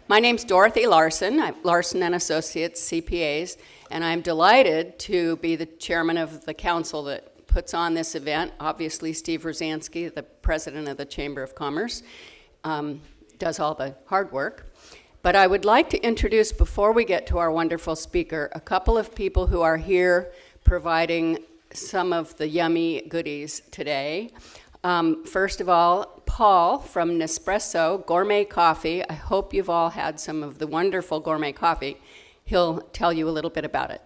My name's Dorothy Larson. I'm Larson and Associates CPAs, and I'm delighted to be the chairman of the council that puts on this event. Obviously, Steve Rosansky, the president of the Chamber of Commerce, does all the hard work. But I would like to introduce, before we get to our wonderful speaker, a couple of people who are here providing some of the yummy goodies today. First of all, Paul from Nespresso Gourmet Coffee. I hope you've all had some of the wonderful gourmet coffee. He'll tell you a little bit about it.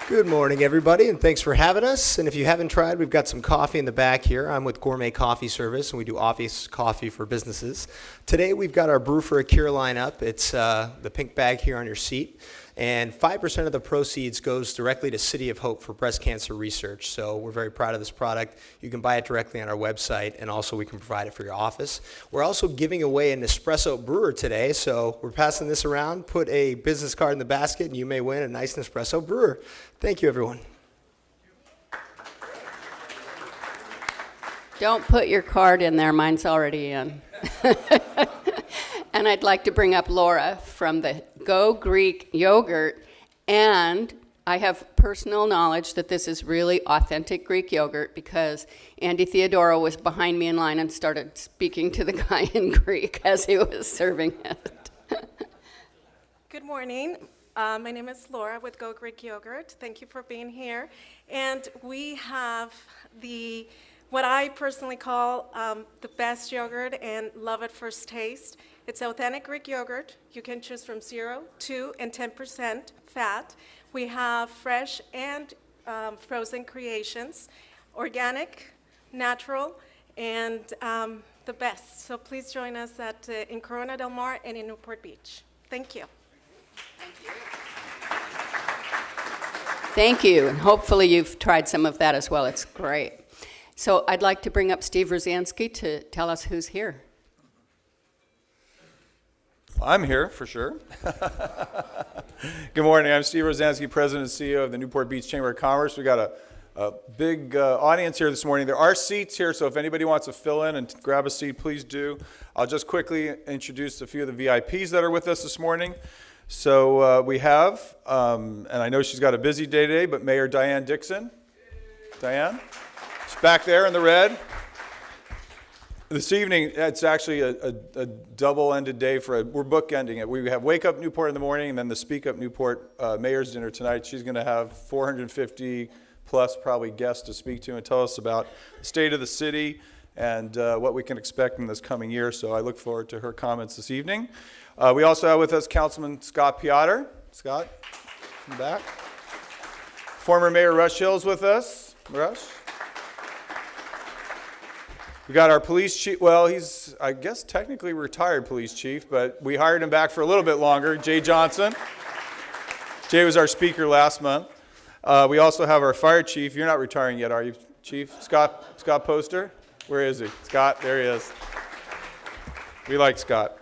Good morning, everybody, and thanks for having us. And if you haven't tried, we've got some coffee in the back here. I'm with Gourmet Coffee Service, and we do office coffee for businesses. Today, we've got our Brew for a Cure lineup. It's the pink bag here on your seat. And 5% of the proceeds goes directly to City of Hope for breast cancer research. So we're very proud of this product. You can buy it directly on our website, and also we can provide it for your office. We're also giving away an Nespresso brewer today, so we're passing this around. Put a business card in the basket, and you may win a nice Nespresso brewer. Thank you, everyone. Don't put your card in there. Mine's already in. And I'd like to bring up Laura from the Go Greek Yogurt. And I have personal knowledge that this is really authentic Greek yogurt because Andy Theodoro was behind me in line and started speaking to the guy in Greek as he was serving it. Good morning. My name is Laura with Go Greek Yogurt. Thank you for being here. And we have what I personally call the best yogurt and love at first taste. It's authentic Greek yogurt. You can choose from 0, 2, and 10% fat. We have fresh and frozen creations, organic, natural, and the best. So please join us in Corona del Mar and in Newport Beach. Thank you. Thank you, and hopefully you've tried some of that as well. It's great. So I'd like to bring up Steve Rosansky to tell us who's here. I'm here, for sure. Good morning. I'm Steve Rosansky, President and CEO of the Newport Beach Chamber of Commerce. We got a big audience here this morning. There are seats here, so if anybody wants to fill in and grab a seat, please do. I'll just quickly introduce a few of the VIPs that are with us this morning. So we have, and I know she's got a busy day today, but Mayor Diane Dixon. Diane? She's back there in the red. This evening, it's actually a double-ended day we're bookending it. We have Wake Up Newport in the morning, and then the Speak Up Newport Mayor's Dinner tonight. She's going to have 450 plus probably guests to speak to and tell us about the state of the city and what we can expect in this coming year. So I look forward to her comments this evening. We also have with us Councilman Scott Piotr. Scott, in the back. Former Mayor Rush Hill's with us. Rush. We got our police chief. Well, he's, I guess, technically retired police chief, but we hired him back for a little bit longer, Jay Johnson. Jay was our speaker last month. We also have our fire chief. You're not retiring yet, are you, Chief? Scott Poster? Where is he? Scott, there he is. We like Scott.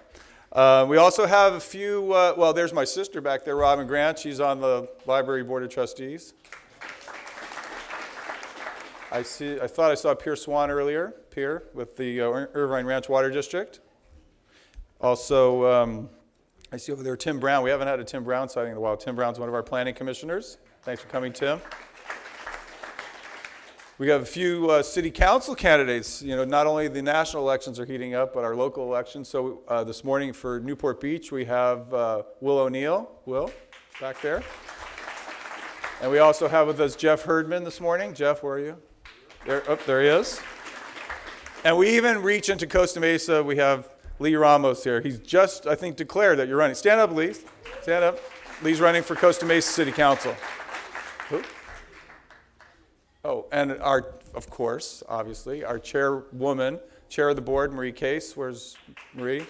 We also have a few, well, there's my sister back there, Robin Grant. She's on the Library Board of Trustees. I thought I saw Pierre Swan earlier, Pierre, with the Irvine Ranch Water District. Also, I see over there Tim Brown. We haven't had a Tim Brown sighting in a while. Tim Brown's one of our planning commissioners. Thanks for coming, Tim. We have a few city council candidates. You know, not only the national elections are heating up, but our local elections. So this morning for Newport Beach, we have Will O'Neill. Will, back there. And we also have with us Jeff Herdman this morning. Jeff, where are you? There he is. And we even reach into Costa Mesa. We have Lee Ramos here. He's just, I think, declared that you're running. Stand up, Lee. Stand up. Lee's running for Costa Mesa City Council. Who? Oh, and of course, obviously, our chairwoman, chair of the board, Marie Case. Where's Marie?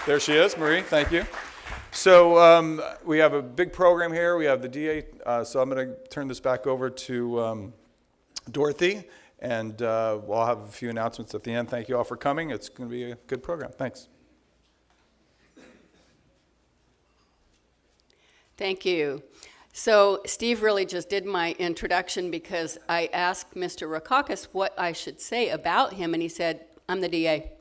There she is, Marie. Thank you. So we have a big program here. We have the DA. So I'm going to turn this back over to Dorothy, and we'll have a few announcements at the end. Thank you all for coming. It's going to be a good program. Thanks. Thank you. So Steve really just did my introduction because I asked Mr. Rackaucka what I should say about him, and he said, I'm the DA.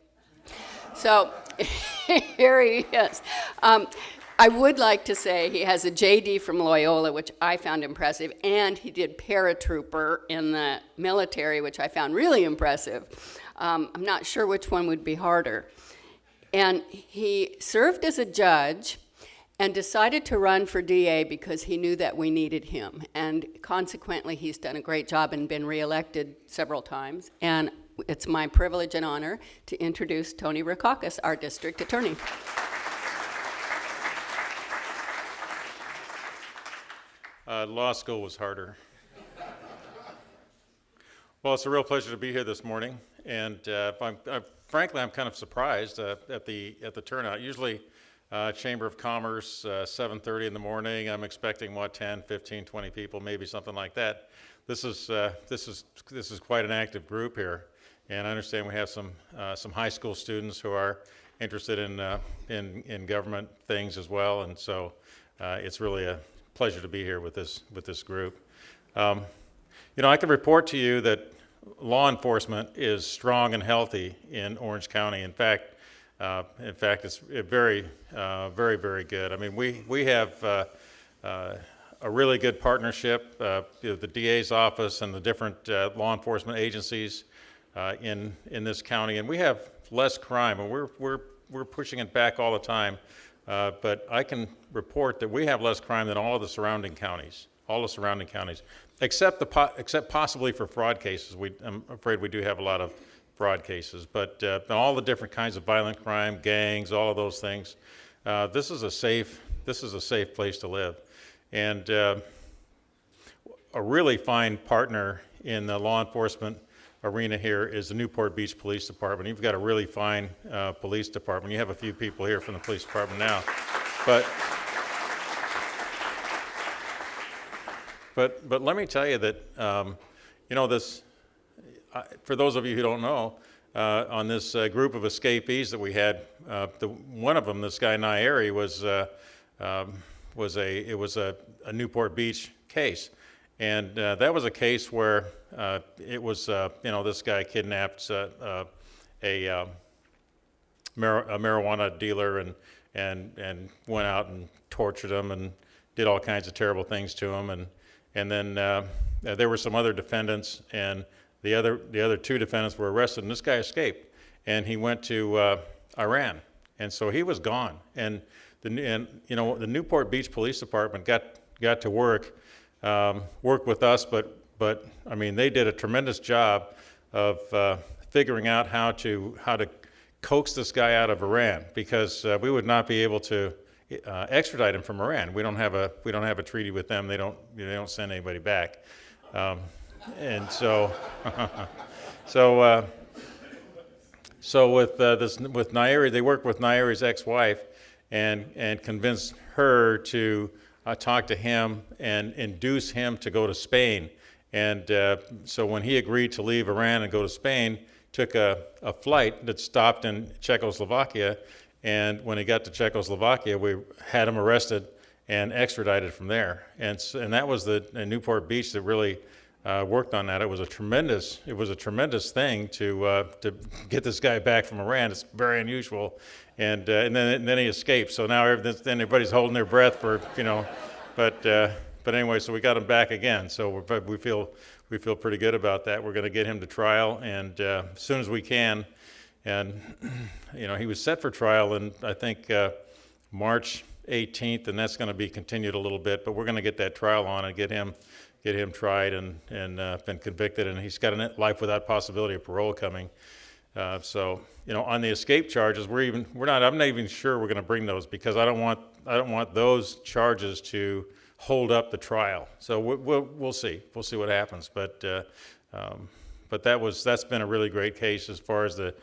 So here he is. I would like to say he has a JD from Loyola, which I found impressive, and he did paratrooper in the military, which I found really impressive. I'm not sure which one would be harder. And he served as a judge and decided to run for DA because he knew that we needed him. And consequently, he's done a great job and been reelected several times. And it's my privilege and honor to introduce Tony Rackaucka, our district attorney. Law school was harder. Well, it's a real pleasure to be here this morning, and frankly, I'm kind of surprised at the turnout. Usually, Chamber of Commerce, 7:30 in the morning. I'm expecting 10, 15, 20 people, maybe something like that. This is quite an active group here, and I understand we have some high school students who are interested in government things as well, and so it's really a pleasure to be here with this group. I can report to you that law enforcement is strong and healthy in Orange County. In fact, it's very, very, very good. I mean, we have a really good partnership with the DA's office and the different law enforcement agencies in this county, and we have less crime, and we're pushing it back all the time. But I can report that we have less crime than all of the surrounding counties, except possibly for fraud cases. I'm afraid we do have a lot of fraud cases, but all the different kinds of violent crime, gangs, all of those things. This is a safe place to live, and a really fine partner in the law enforcement arena here is the Newport Beach Police Department. You've got a really fine police department. You have a few people here from the police department now, but let me tell you that this. For those of you who don't know, on this group of escapees that we had, one of them, this guy Nairi, was a Newport Beach case, and that was a case where this guy kidnapped a marijuana dealer and went out and tortured him and did all kinds of terrible things to him, and then there were some other defendants, and the other two defendants were arrested, and this guy escaped, and he went to Iran, and so he was gone. And the Newport Beach Police Department got to work with us, but I mean they did a tremendous job of figuring out how to coax this guy out of Iran, because we would not be able to extradite him from Iran. We don't have a treaty with them. They don't send anybody back. And so, with Nairi, they worked with Nairi's ex-wife and convinced her to talk to him and induce him to go to Spain. And so when he agreed to leave Iran and go to Spain, took a flight that stopped in Czechoslovakia. And when he got to Czechoslovakia, we had him arrested and extradited from there. And that was the Newport Beach that really worked on that. It was a tremendous thing to get this guy back from Iran. It's very unusual, and then he escaped. So now everybody's holding their breath for but anyway, so we got him back again. So we feel pretty good about that. We're going to get him to trial, and as soon as we can. And he was set for trial in I think March 18th, and that's going to be continued a little bit. But we're going to get that trial on and get him tried and been convicted, and he's got a life without possibility of parole coming. So on the escape charges, I'm not even sure we're going to bring those, because I don't want those charges to hold up the trial. So we'll see what happens. But that's been a really great case as far as the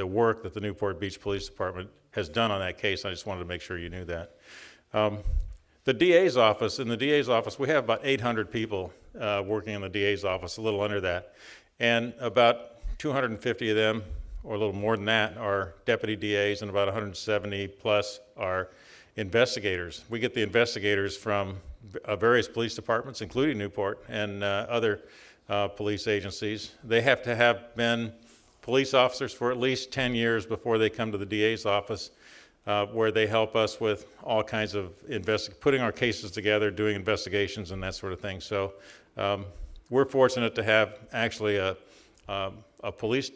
work that the Newport Beach Police Department has done on that case. I just wanted to make sure you knew that. In the DA's office, we have about 800 people working in the DA's office, a little under that. And about 250 of them, or a little more than that, are deputy DAs, and about 170 plus are investigators. We get the investigators from various police departments, including Newport and other police agencies. They have to have been police officers for at least 10 years before they come to the DA's office, where they help us with all kinds of putting our cases together, doing investigations and that sort of thing. So we're fortunate to have actually a police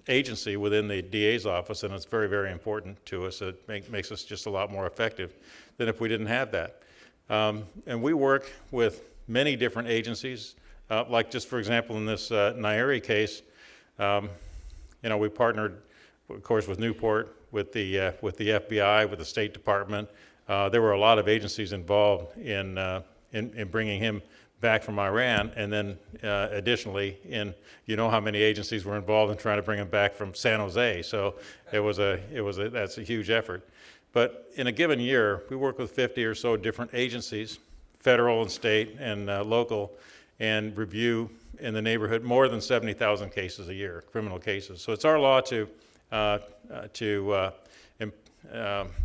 agency within the DA's office, and it's very, very important to us. It makes us just a lot more effective than if we didn't have that. And we work with many different agencies, like just for example in this Nairi case, we partnered, of course, with Newport, with the FBI, with the State Department. There were a lot of agencies involved in bringing him back from Iran, and then additionally, how many agencies were involved in trying to bring him back from San Jose. So that's a huge effort. But in a given year, we work with 50 or so different agencies, federal and state and local, and review in the neighborhood more than 70,000 cases a year, criminal cases. So it's our law to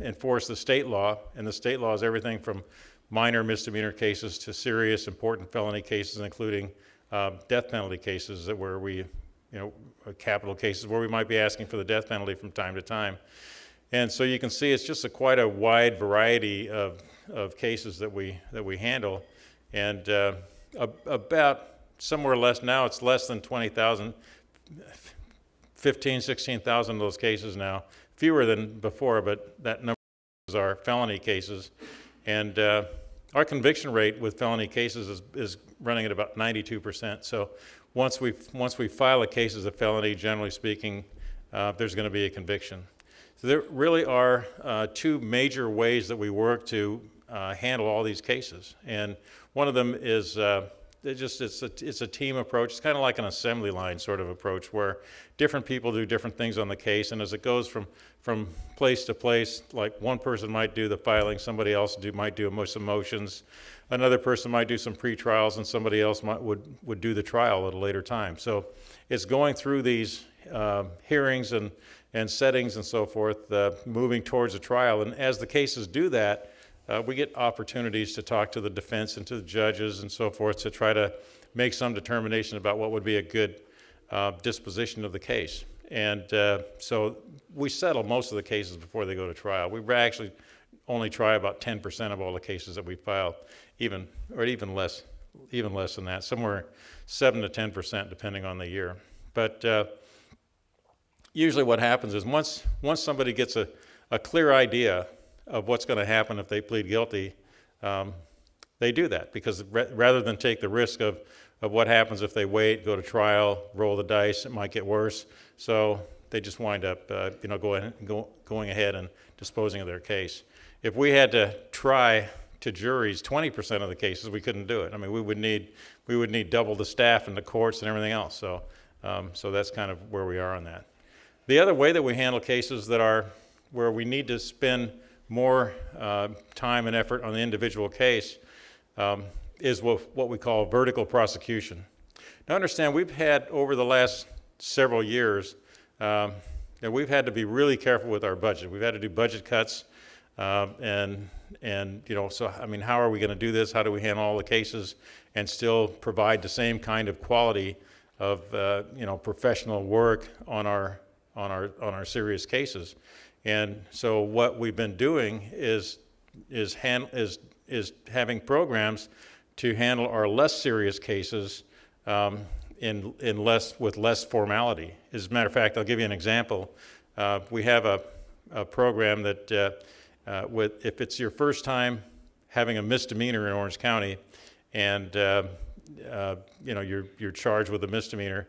enforce the state law, and the state law is everything from minor misdemeanor cases to serious, important felony cases, including death penalty cases where we, capital cases where we might be asking for the death penalty from time to time. And so you can see it's just quite a wide variety of cases that we handle, and about somewhere less now, it's less than 20,000, 15, 16,000 of those cases now, fewer than before, but that number is our felony cases. And our conviction rate with felony cases is running at about 92%. So once we file a case as a felony, generally speaking, there's going to be a conviction. So there really are two major ways that we work to handle all these cases. And one of them is it's a team approach. It's kind of like an assembly line sort of approach where different people do different things on the case, and as it goes from place to place, like one person might do the filing, somebody else might do some motions, another person might do some pre-trials, and somebody else would do the trial at a later time. So it's going through these hearings and settings and so forth, moving towards a trial, and as the cases do that, we get opportunities to talk to the defense and to the judges and so forth to try to make some determination about what would be a good disposition of the case. And so we settle most of the cases before they go to trial. We actually only try about 10% of all the cases that we file, even less than that, somewhere 7 to 10% depending on the year. But usually what happens is once somebody gets a clear idea of what's going to happen if they plead guilty, they do that, because rather than take the risk of what happens if they wait, go to trial, roll the dice, it might get worse. So they just wind up going ahead and disposing of their case. If we had to try to juries 20% of the cases, we couldn't do it. I mean, we would need double the staff in the courts and everything else. So that's kind of where we are on that. The other way that we handle cases where we need to spend more time and effort on the individual case is what we call vertical prosecution. Now understand, we've had over the last several years, and we've had to be really careful with our budget. We've had to do budget cuts, so I mean, how are we going to do this? How do we handle all the cases and still provide the same kind of quality of professional work on our serious cases? And so what we've been doing is having programs to handle our less serious cases with less formality. As a matter of fact, I'll give you an example. We have a program that if it's your first time having a misdemeanor in Orange County, and you're charged with a misdemeanor,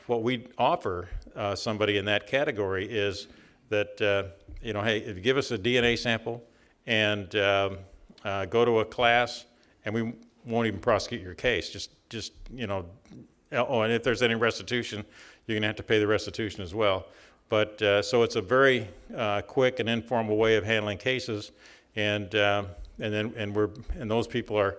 what we offer somebody in that category is that, hey, if you give us a DNA sample and go to a class, and we won't even prosecute your case. And if there's any restitution, you're going to have to pay the restitution as well. But so it's a very quick and informal way of handling cases, and those people are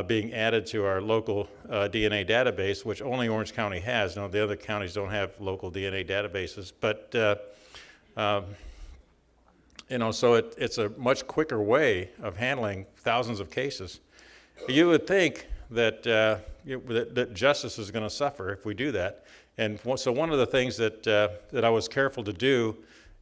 being added to our local DNA database, which only Orange County has. No, the other counties don't have local DNA databases, but so it's a much quicker way of handling thousands of cases. You would think that, that justice is going to suffer if we do that. And so one of the things that I was careful to do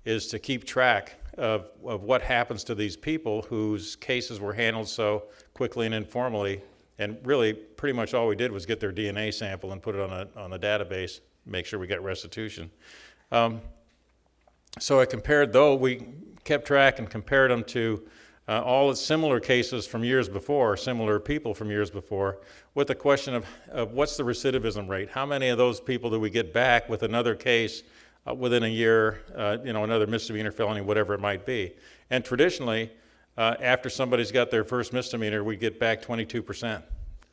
is to keep track of what happens to these people whose cases were handled so quickly and informally. And really, pretty much all we did was get their DNA sample and put it on a database, make sure we got restitution. So I compared, we kept track and compared them to all the similar cases from years before, similar people from years before, with the question of what's the recidivism rate? How many of those people do we get back with another case within a year, another misdemeanor, felony, whatever it might be? And traditionally, after somebody's got their first misdemeanor, we get back 22%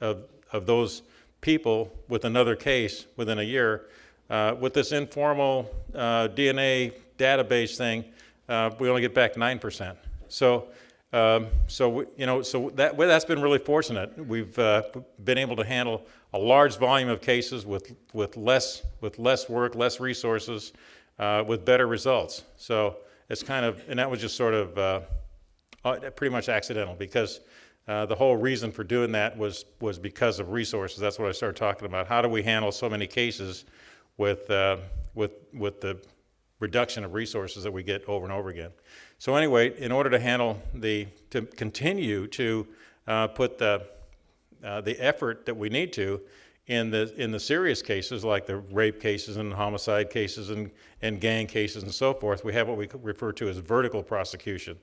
of those people with another case within a year. With this informal DNA database thing, we only get back 9%. So that's been really fortunate. We've been able to handle a large volume of cases with less work, less resources, with better results. So it's and that was just sort of pretty much accidental, because the whole reason for doing that was because of resources. That's what I started talking about. How do we handle so many cases with the reduction of resources that we get over and over again? So anyway, in order to continue to put the effort that we need to in the serious cases, like the rape cases and homicide cases and gang cases and so forth, we have what we refer to as vertical prosecution.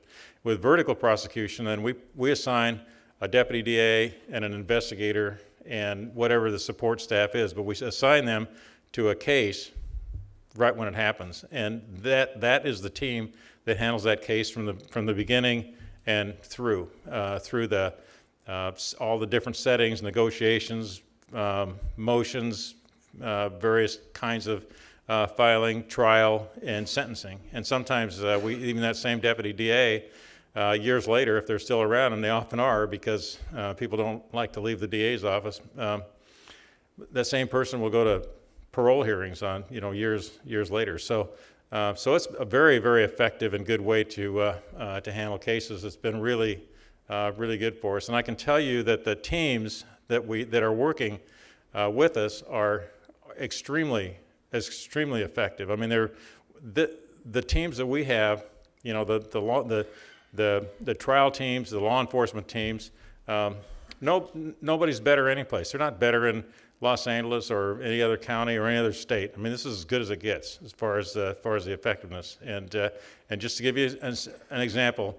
With vertical prosecution, then we assign a deputy DA and an investigator and whatever the support staff is, but we assign them to a case right when it happens, and that is the team that handles that case from the beginning and through the all the different settings, negotiations, motions, various kinds of filing, trial, and sentencing. And sometimes even that same deputy DA, years later, if they're still around, and they often are, because people don't like to leave the DA's office, that same person will go to parole hearings on years later. So it's a very, very effective and good way to handle cases. It's been really good for us. And I can tell you that the teams that are working with us are extremely effective. I mean, the teams that we have, the trial teams, the law enforcement teams. Nobody's better anyplace. They're not better in Los Angeles or any other county or any other state. I mean, this is as good as it gets as far as the effectiveness. And just to give you an example,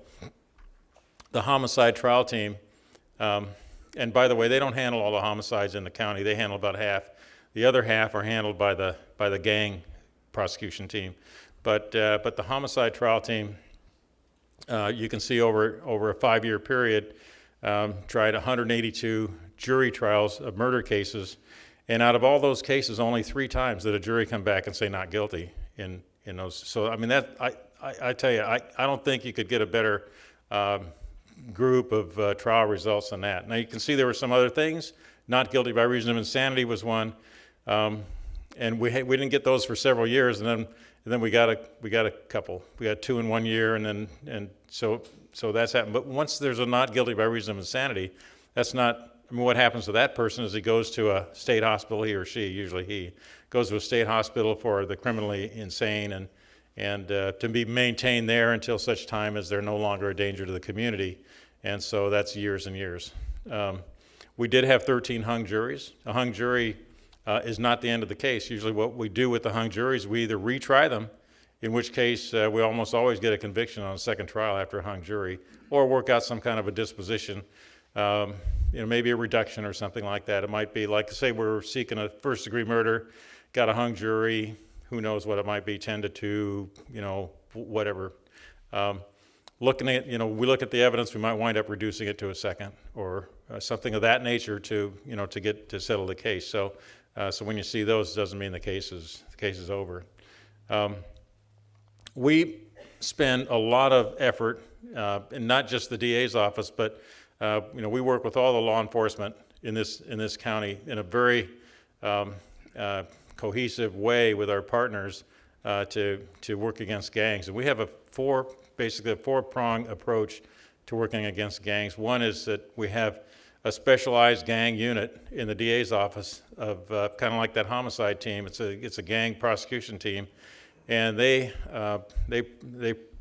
the homicide trial team, and by the way, they don't handle all the homicides in the county. They handle about half. The other half are handled by the gang prosecution team. But the homicide trial team, you can see over a 5-year period, tried 182 jury trials of murder cases, and out of all those cases, only 3 times did a jury come back and say not guilty in those. So I mean, I tell you, I don't think you could get a better group of trial results than that. Now you can see there were some other things. Not guilty by reason of insanity was one, and we didn't get those for several years, and then we got a couple. We got 2 in 1 year, and so that's happened. But once there's a not guilty by reason of insanity, that's not. I mean, what happens to that person is he goes to a state hospital. He or she, usually he, goes to a state hospital for the criminally insane, and to be maintained there until such time as they're no longer a danger to the community. And so that's years and years. We did have 13 hung juries. A hung jury is not the end of the case. Usually what we do with the hung juries, we either retry them, in which case we almost always get a conviction on a second trial after a hung jury, or work out some kind of a disposition, maybe a reduction or something like that. It might be like, say we're seeking a first-degree murder, got a hung jury, who knows what it might be, 10 to 2, whatever. Looking at, we look at the evidence, we might wind up reducing it to a second, or something of that nature to get to settle the case. So when you see those, it doesn't mean the case is over. We spend a lot of effort, and not just the DA's office, but we work with all the law enforcement in this county in a very cohesive way with our partners to work against gangs. And we have a basically a four-pronged approach to working against gangs. One is that we have a specialized gang unit in the DA's office of kind of like that homicide team. It's a gang prosecution team, and they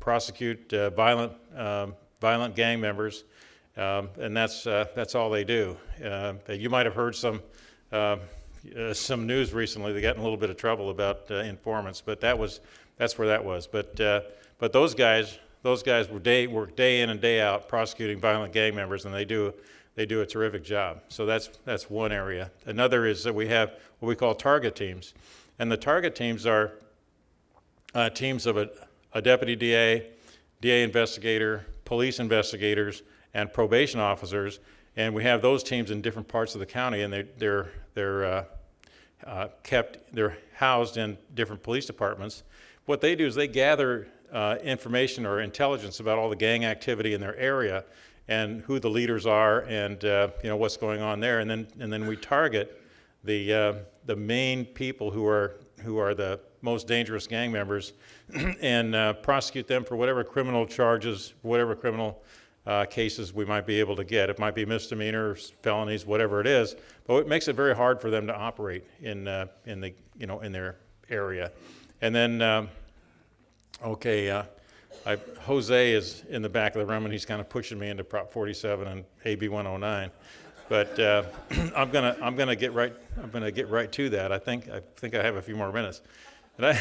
prosecute violent gang members, and that's all they do. You might have heard some news recently. They got in a little bit of trouble about informants, but that's where that was. But those guys work day in and day out prosecuting violent gang members, and they do a terrific job. So that's one area. Another is that we have what we call target teams, and the target teams are teams of a deputy DA, DA investigator, police investigators, and probation officers, and we have those teams in different parts of the county, and they're housed in different police departments. What they do is they gather information or intelligence about all the gang activity in their area, and who the leaders are, and what's going on there, and then we target the main people who are the most dangerous gang members, and prosecute them for whatever criminal charges, whatever criminal cases we might be able to get. It might be misdemeanors, felonies, whatever it is, but it makes it very hard for them to operate in their area. And then Jose is in the back of the room, and he's kind of pushing me into Prop 47 and AB 109. But I'm gonna get right to that. I think I have a few more minutes, but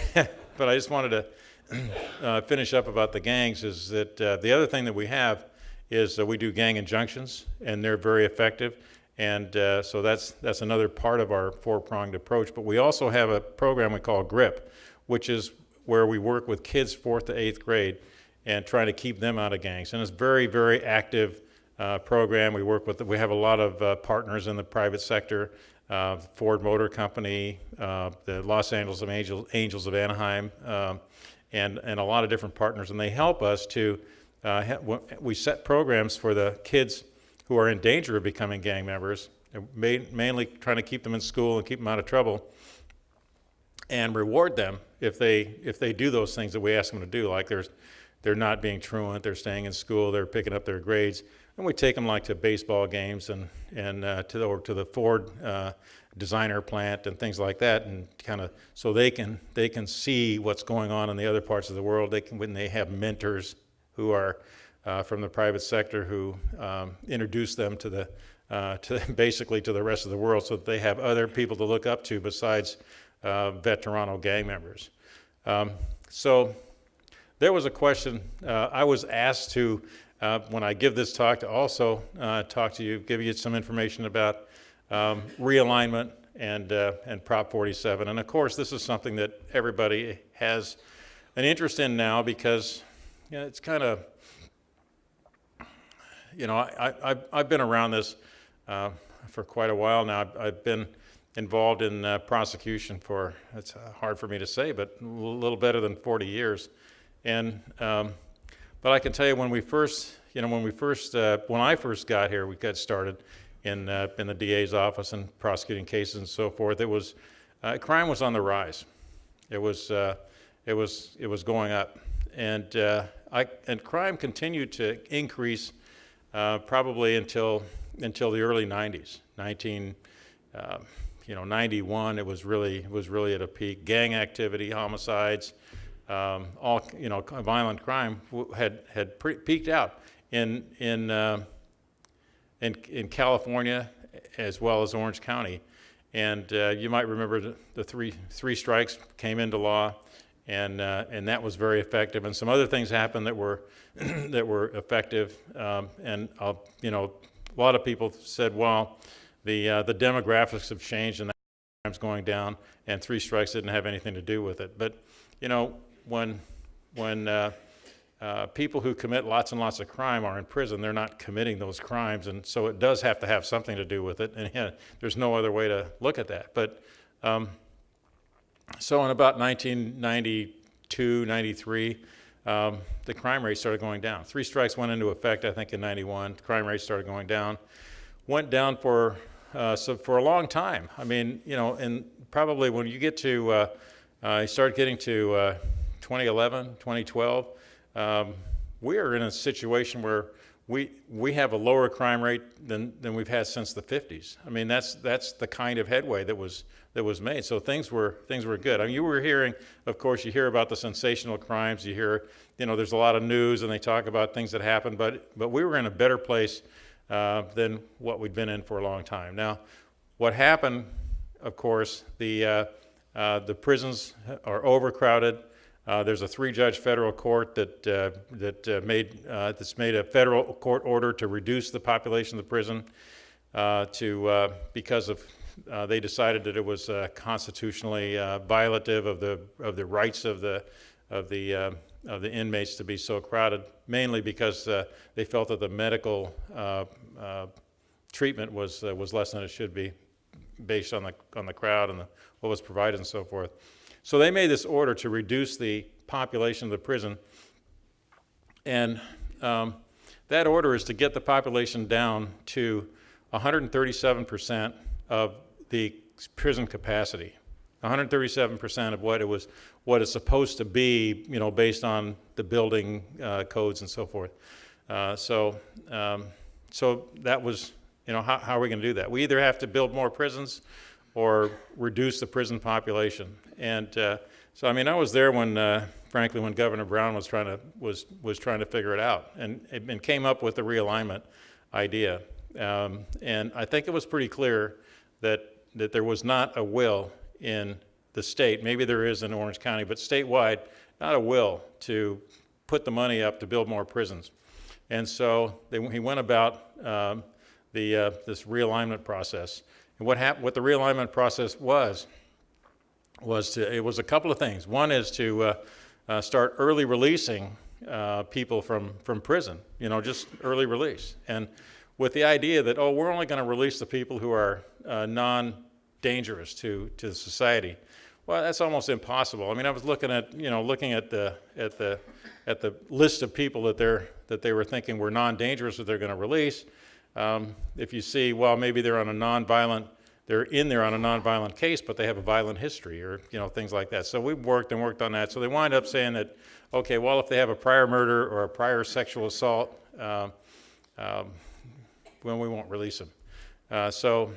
I just wanted to finish up about the gangs. Is that the other thing that we have is we do gang injunctions, and they're very effective. And so that's another part of our four-pronged approach. But we also have a program we call GRIP, which is where we work with kids 4th to 8th grade and try to keep them out of gangs. And it's very, very active program. We have a lot of partners in the private sector, Ford Motor Company, the Los Angeles Angels of Anaheim, and a lot of different partners. And they help us to, we set programs for the kids who are in danger of becoming gang members, mainly trying to keep them in school and keep them out of trouble, and reward them if they do those things that we ask them to do, like they're not being truant, they're staying in school, they're picking up their grades, and we take them like to baseball games and to the Ford designer plant and things like that, and kind of so they can see what's going on in the other parts of the world. When they have mentors who are from the private sector who introduce them to basically to the rest of the world, so that they have other people to look up to besides veterano gang members. So there was a question I was asked to, when I give this talk, to also talk to you, give you some information about realignment and Prop 47. And of course, this is something that everybody has an interest in now, because it's kind of, I've been around this for quite a while now. I've been involved in prosecution for, it's hard for me to say, but a little better than 40 years. And but I can tell you, when I first got here, we got started in the DA's office and prosecuting cases and so forth. It was crime was on the rise. It was going up, and crime continued to increase probably until the early 90s. 91, it was really at a peak. Gang activity, homicides, all violent crime had peaked out in California as well as Orange County. And you might remember the three strikes came into law, and that was very effective. And some other things happened that were effective. And a lot of people said, well, the demographics have changed and that crime's going down, and three strikes didn't have anything to do with it. But when people who commit lots and lots of crime are in prison, they're not committing those crimes, and so it does have to have something to do with it. And there's no other way to look at that. But so in about 1992, 93, the crime rate started going down. Three strikes went into effect, I think, in 91. The crime rate started going down. Went down for a long time. I mean, and probably when you get to, you start getting to 2011, 2012, we are in a situation where we have a lower crime rate than we've had since the 50s. I mean, that's the kind of headway that was made. So things were good. I mean, you were hearing, of course, you hear about the sensational crimes. You hear, there's a lot of news, and they talk about things that happened. But we were in a better place than what we'd been in for a long time. Now, what happened, of course, the prisons are overcrowded. There's a 3-judge federal court that's made a federal court order to reduce the population of the prison because they decided that it was constitutionally violative of the rights of the inmates to be so crowded, mainly because they felt that the medical treatment was less than it should be, based on the crowd and what was provided and so forth. So they made this order to reduce the population of the prison, and that order is to get the population down to 137% of the prison capacity, 137% of what it's supposed to be, based on the building codes and so forth. So that was, how are we going to do that? We either have to build more prisons or reduce the prison population. And so, I mean, I was there when, frankly, when Governor Brown was trying to figure it out, and came up with the realignment idea. And I think it was pretty clear that there was not a will in the state. Maybe there is in Orange County, but statewide, not a will to put the money up to build more prisons. And so he went about this realignment process. And what the realignment process was it was a couple of things. One is to start early releasing people from prison, just early release. And with the idea that, we're only going to release the people who are non-dangerous to society. Well, that's almost impossible. I mean, I was looking at the list of people that they were thinking were non-dangerous that they're going to release. If you see, well, maybe they're in there on a nonviolent case, but they have a violent history, or things like that. So we worked on that. So they wind up saying that, okay, well, if they have a prior murder or a prior sexual assault, well, we won't release them. So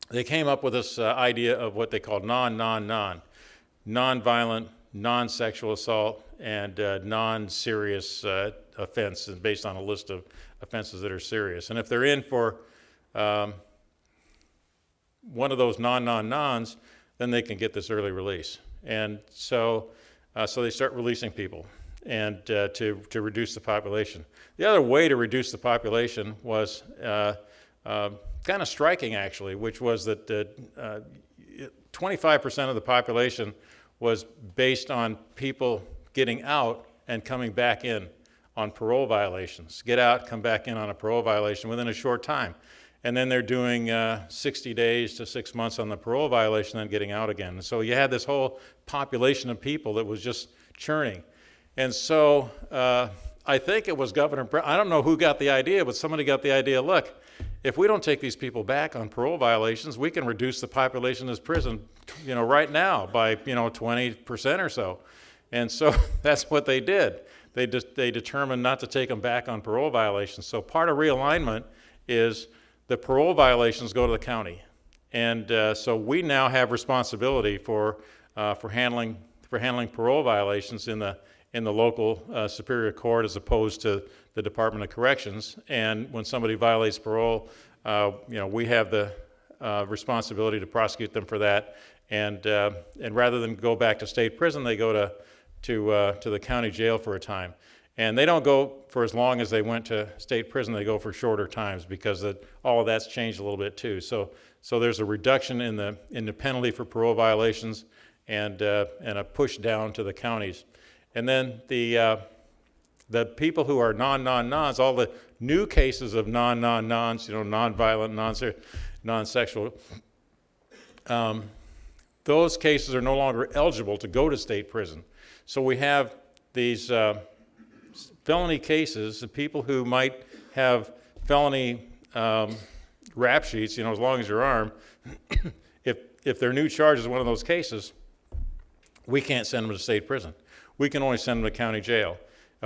they came up with this idea of what they called nonviolent, non-sexual assault, and non-serious offense, based on a list of offenses that are serious. And if they're in for one of those non-nons, then they can get this early release. And so they start releasing people, and to reduce the population. The other way to reduce the population was kind of striking, actually, which was that 25% of the population was based on people getting out and coming back in on parole violations. Get out, come back in on a parole violation within a short time. And then they're doing 60 days to 6 months on the parole violation, then getting out again. And so you had this whole population of people that was just churning. And so I think it was Governor Brown. I don't know who got the idea, but somebody got the idea, look, if we don't take these people back on parole violations, we can reduce the population of this prison, right now by, 20% or so. And so that's what they did. They determined not to take them back on parole violations. So part of realignment is the parole violations go to the county. And so we now have responsibility for handling parole violations in the local Superior Court, as opposed to the Department of Corrections. And when somebody violates parole, we have the responsibility to prosecute them for that. And rather than go back to state prison, they go to the county jail for a time. And they don't go for as long as they went to state prison. They go for shorter times, because all of that's changed a little bit too. So there's a reduction in the penalty for parole violations, and a push down to the counties. And then the people who are non-nons, all the new cases of non-nons, nonviolent, non-sexual, those cases are no longer eligible to go to state prison. So we have these felony cases of people who might have felony rap sheets, as long as you're armed. If their new charge is one of those cases, we can't send them to state prison. We can only send them to county jail.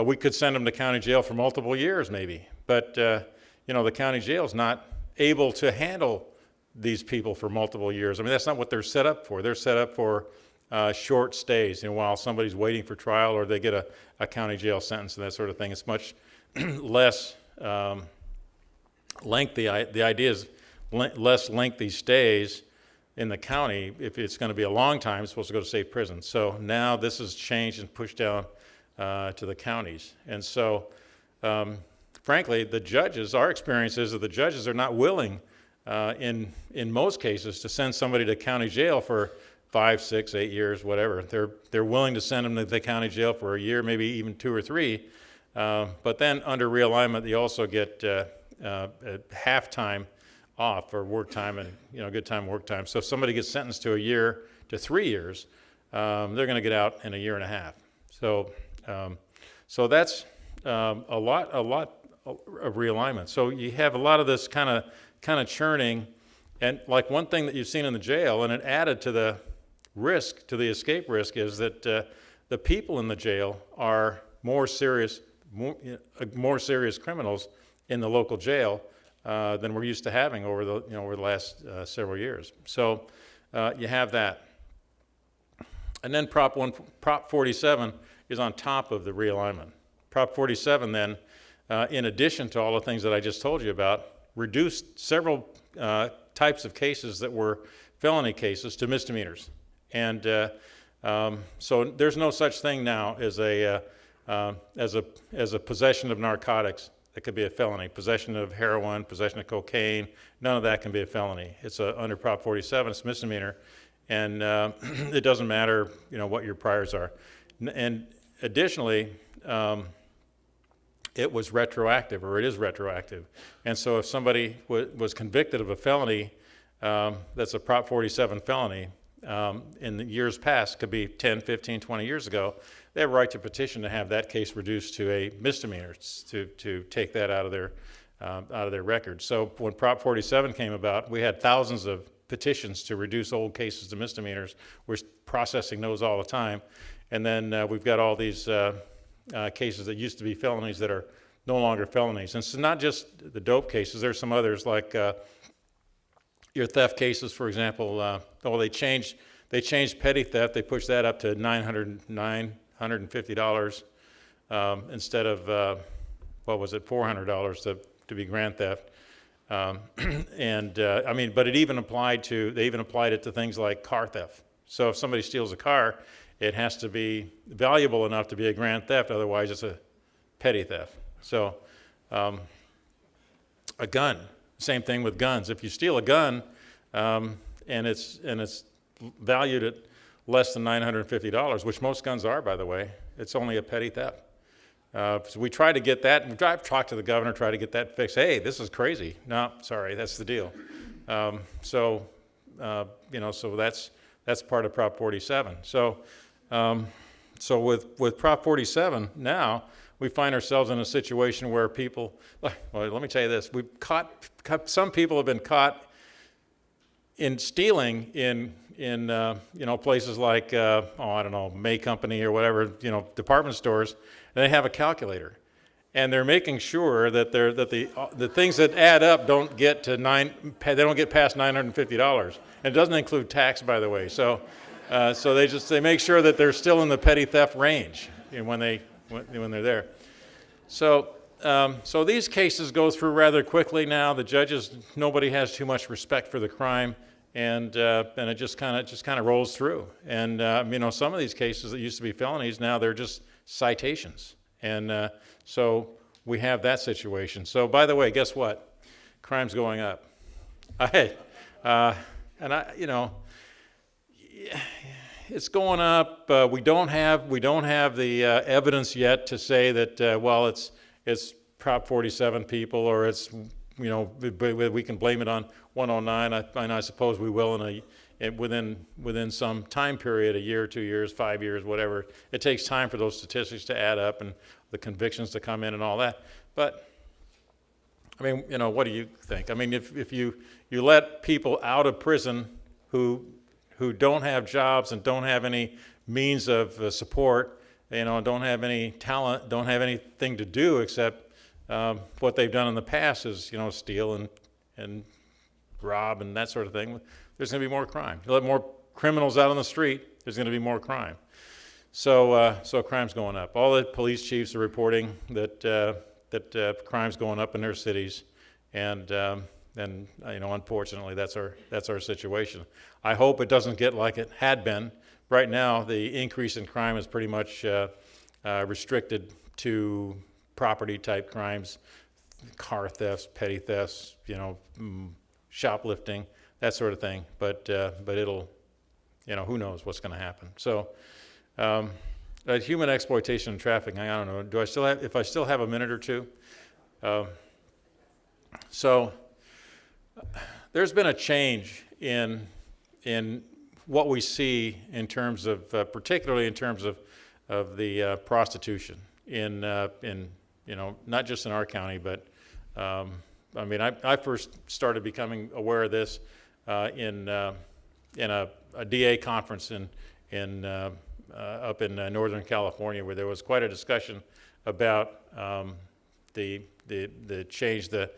we could send them to county jail for multiple years maybe. But, the county jail is not able to handle these people for multiple years. I mean, that's not what they're set up for. They're set up for short stays, while somebody's waiting for trial or they get a county jail sentence and that sort of thing. It's much less lengthy. The idea is less lengthy stays in the county. If it's going to be a long time, it's supposed to go to state prison. So now this has changed and pushed down to the counties. And so, frankly, the judges, our experience is that the judges are not willing, in most cases, to send somebody to county jail for 5, 6, 8 years, whatever. They're willing to send them to the county jail for a year, maybe even 2 or 3. But then under realignment, you also get half time off for work time and good time, work time. So if somebody gets sentenced to a year to 3 years, they're going to get out in a year and a half. So that's a lot of realignment. So you have a lot of this kind of churning, and like one thing that you've seen in the jail, and it added to the risk, to the escape risk, is that the people in the jail are more serious criminals in the local jail than we're used to having over the last several years. So you have that, and then Prop 47 is on top of the realignment. Prop 47 then, in addition to all the things that I just told you about, reduced several types of cases that were felony cases to misdemeanors. And so there's no such thing now as a possession of narcotics that could be a felony. Possession of heroin, possession of cocaine, none of that can be a felony. It's under Prop 47, it's misdemeanor, and it doesn't matter, what your priors are. And additionally, it was retroactive, or it is retroactive. And so if somebody was convicted of a felony that's a Prop 47 felony, in the years past, could be 10, 15, 20 years ago, they have a right to petition to have that case reduced to a misdemeanor, to take that out of their record. So when Prop 47 came about, we had thousands of petitions to reduce old cases to misdemeanors. We're processing those all the time. And then we've got all these cases that used to be felonies that are no longer felonies. And it's not just the dope cases. There's some others, like your theft cases, for example. They changed petty theft. They pushed that up to $950 instead of $400 to be grand theft. But it even applied it to things like car theft. So if somebody steals a car, it has to be valuable enough to be a grand theft, otherwise it's a petty theft. So a gun, same thing with guns. If you steal a gun and it's valued at less than $950, which most guns are, by the way, it's only a petty theft. So we try to get that, and I've talked to the governor, try to get that fixed. Hey, this is crazy. No, sorry, that's the deal. So that's part of Prop 47. So with Prop 47 now, we find ourselves in a situation where people, well, let me tell you this, some people have been caught in stealing in places like, May Company or whatever, department stores, and they have a calculator. And they're making sure that the things that add up don't get past $950. And it doesn't include tax, by the way. So they make sure that they're still in the petty theft range when they're there. So these cases go through rather quickly now. The judges, nobody has too much respect for the crime, and it just kind of rolls through. And some of these cases that used to be felonies, now they're just citations. And so we have that situation. So by the way, guess what? Crime's going up. It's going up. We don't have the evidence yet to say that it's Prop 47 people, or it's we can blame it on 109. And I suppose we will within some time period, a year, 2 years, 5 years, whatever. It takes time for those statistics to add up and the convictions to come in and all that. But what do you think? If you let people out of prison who don't have jobs and don't have any means of support, don't have any talent, don't have anything to do except what they've done in the past is, steal and rob and that sort of thing, there's going to be more crime. You let more criminals out on the street, there's going to be more crime. So crime's going up. All the police chiefs are reporting that crime's going up in their cities, and unfortunately, that's our situation. I hope it doesn't get like it had been. Right now, the increase in crime is pretty much restricted to property-type crimes, car thefts, petty thefts, shoplifting, that sort of thing. But it'll, who knows what's going to happen. So, human exploitation and trafficking. I don't know. If I still have a minute or two? So, there's been a change in what we see in terms of, particularly in terms of the prostitution in not just in our county, but I first started becoming aware of this in a DA conference up in Northern California, where there was quite a discussion about the change, the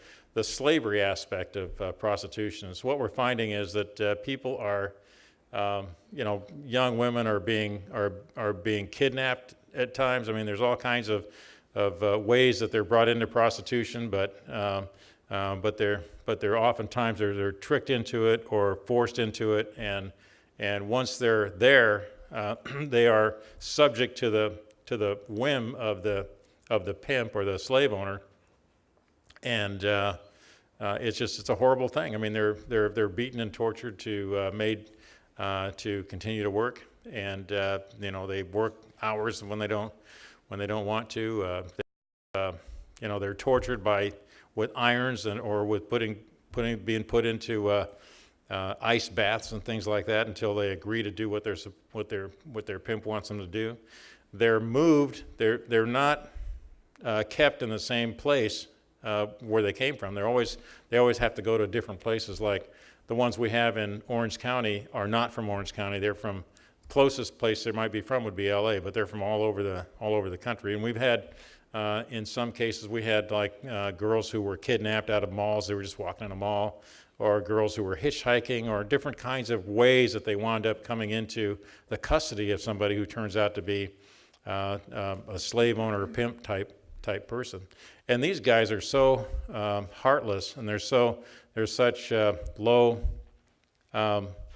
slavery aspect of prostitution. So what we're finding is that people are, young women are being kidnapped at times. There's all kinds of ways that they're brought into prostitution, but they're oftentimes they're tricked into it or forced into it, and once they're there, they are subject to the whim of the pimp or the slave owner, and it's a horrible thing. They're beaten and tortured made to continue to work, and they work hours when they don't want to. They're tortured with irons or with being put into ice baths and things like that until they agree to do what their pimp wants them to do. They're moved. They're not kept in the same place where they came from. They always have to go to different places. Like the ones we have in Orange County are not from Orange County. They're from closest place they might be from would be LA, but they're from all over the country. And we've had in some cases we had girls who were kidnapped out of malls. They were just walking in a mall, or girls who were hitchhiking, or different kinds of ways that they wound up coming into the custody of somebody who turns out to be a slave owner or pimp type person. And these guys are so heartless, and they're such low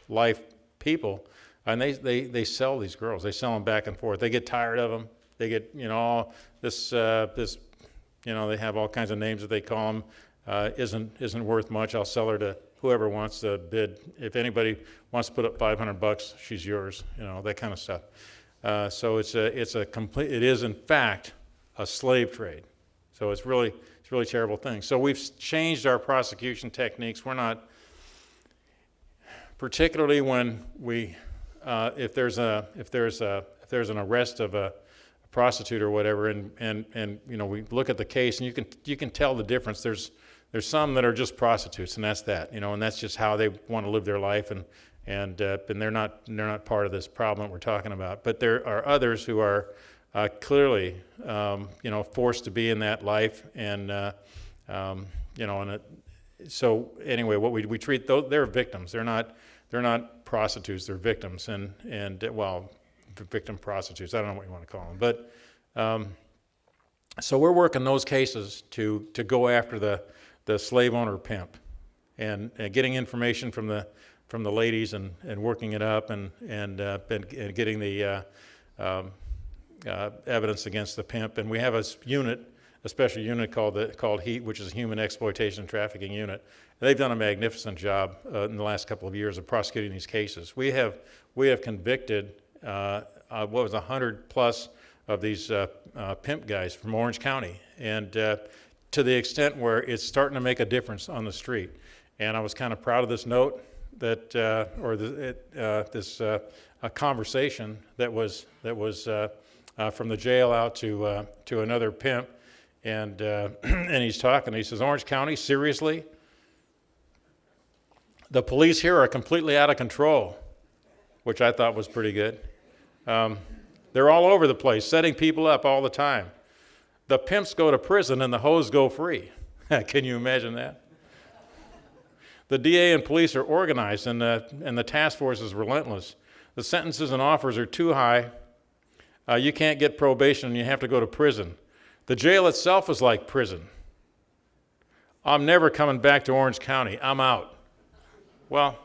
life people, and they sell these girls. They sell them back and forth. They get tired of them. They get all this they have all kinds of names that they call them. Isn't worth much. I'll sell her to whoever wants to bid. If anybody wants to put up $500, she's yours. That kind of stuff. So it is in fact a slave trade. So it's really a terrible thing. So we've changed our prosecution techniques. We're not, particularly when if there's an arrest of a prostitute or whatever, and we look at the case, and you can tell the difference. There's some that are just prostitutes, and that's that, and that's just how they want to live their life, and they're not part of this problem that we're talking about. But there are others who are clearly, forced to be in that life, and so anyway, what we treat they're victims. They're not prostitutes. They're victims, and victim prostitutes. I don't know what you want to call them, but so we're working those cases to go after the slave owner pimp, and getting information from the ladies and working it up and getting the evidence against the pimp. And we have a special unit called HEAT, which is a Human Exploitation and Trafficking Unit. And they've done a magnificent job in the last couple of years of prosecuting these cases. We have convicted 100 plus of these pimp guys from Orange County, and to the extent where it's starting to make a difference on the street. And I was kind of proud of this note that, a conversation that was from the jail out to another pimp, and and he's talking. He says, "Orange County, seriously? The police here are completely out of control," which I thought was pretty good. They're all over the place, setting people up all the time. The pimps go to prison and the hoes go free. Can you imagine that? The DA and police are organized, and the task force is relentless. The sentences and offers are too high. You can't get probation, and you have to go to prison. The jail itself is like prison. I'm never coming back to Orange County. I'm out. Well,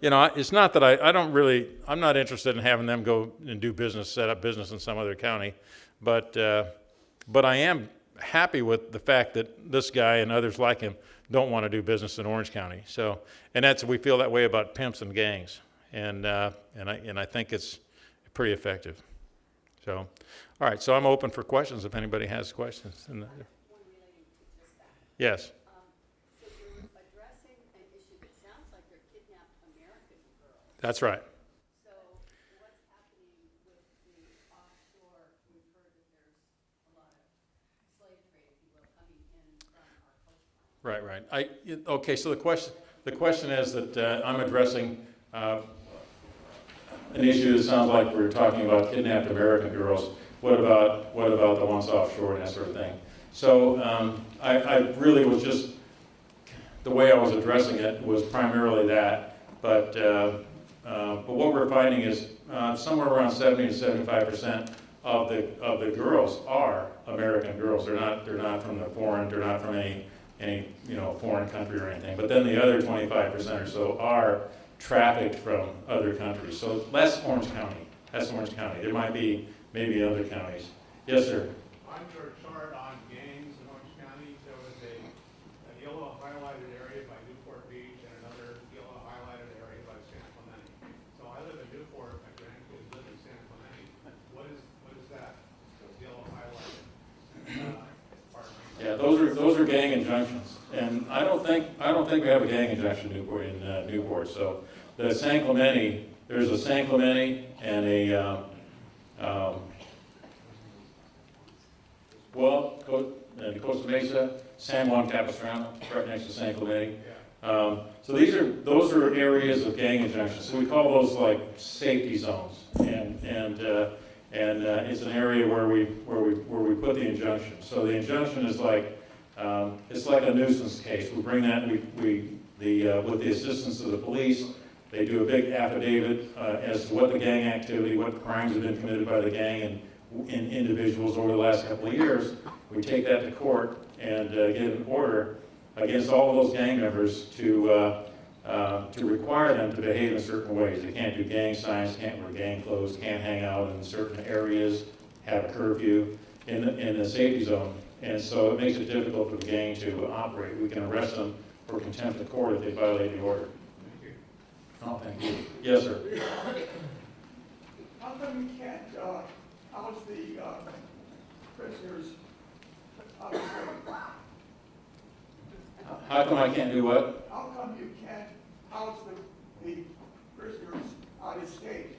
you know, it's not that I'm not interested in having them go and do business, set up business in some other county, but I am happy with the fact that this guy and others like him don't want to do business in Orange County. So, and we feel that way about pimps and gangs, and I think it's pretty effective. So, all right. So I'm open for questions if anybody has questions. Yes. So you're addressing an issue that sounds like they're kidnapped American girls. That's right. So what's happening with the offshore? We've heard that there's a lot of slave trade, if you will, coming in from our coastline. Right. Okay. So the question is that I'm addressing an issue that sounds like we're talking about kidnapped American girls. What about the ones offshore and that sort of thing? So I really was just, the way I was addressing it was primarily that, but what we're finding is somewhere around 70 to 75% of the girls are American girls. They're not from they're not from any foreign country or anything. But then the other 25% or so are trafficked from other countries. So less Orange County. That's Orange County. There might be maybe other counties. Yes, sir. On your chart on gangs in Orange County, there was a yellow highlighted area by Newport Beach and another yellow highlighted area by San Clemente. So I live in Newport, my grandkids live in San Clemente. What is that? Those yellow highlighted part of it? Yeah, those are gang injunctions, and I don't think we have a gang injunction in Newport. So the San Clemente, there's a San Clemente and a Costa Mesa, San Juan Capistrano, right next to San Clemente. So those are areas of gang injunctions. So we call those like safety zones, and it's an area where we put the injunction. So the injunction is like it's like a nuisance case. We bring that with the assistance of the police. They do a big affidavit as to what the gang activity, what crimes have been committed by the gang and individuals over the last couple of years. We take that to court and get an order against all of those gang members to require them to behave in certain ways. They can't do gang signs, can't wear gang clothes, can't hang out in certain areas, have a curfew in the safety zone. And so it makes it difficult for the gang to operate. We can arrest them for contempt of court if they violate the order. Oh, thank you. Yes, sir. How come you can't house the prisoners out of state? How come I can't do what? How come you can't house the prisoners out of state?